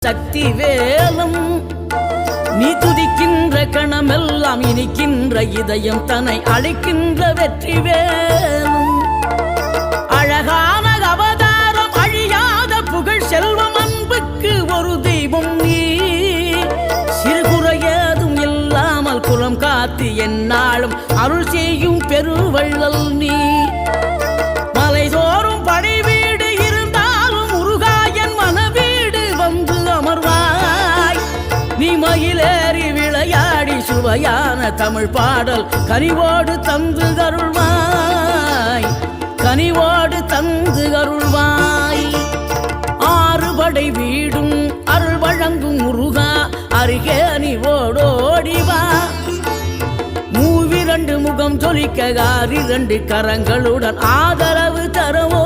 சக்தி வேலும் நீ துதிக்கின்ற கணமெல்லாம் இனிக்கின்ற இதயம் தன்னை அழைக்கின்ற வெற்றி வேலும் அழகான அவதாரம் அழியாத புகழ் செல்வம் அன்புக்கு ஒரு தெய்வம் நீ சிறுகுறையதும் இல்லாமல் குலம் காத்து எந்நாளும் அருள் செய்யும் பெருவள்ளல் நீ மலைதோறும் படை வீடு இருந்தாலும் முருகாயன் மனவீடு வந்து அமர்வாய் நீ மயிலேறி விளையாடி சுவையான தமிழ் பாடல் கனிவோடு தந்து அருள்வாய் கனிவோடு தந்து அருள்வாய் ஆறுபடை வீடும் அருள் வழங்கும் முருகா அருகே நீ ஓடோடிவா மூவிரண்டு முகம் ஜொலிக்க 6 கரங்களுடன் ஆதரவு தரவோ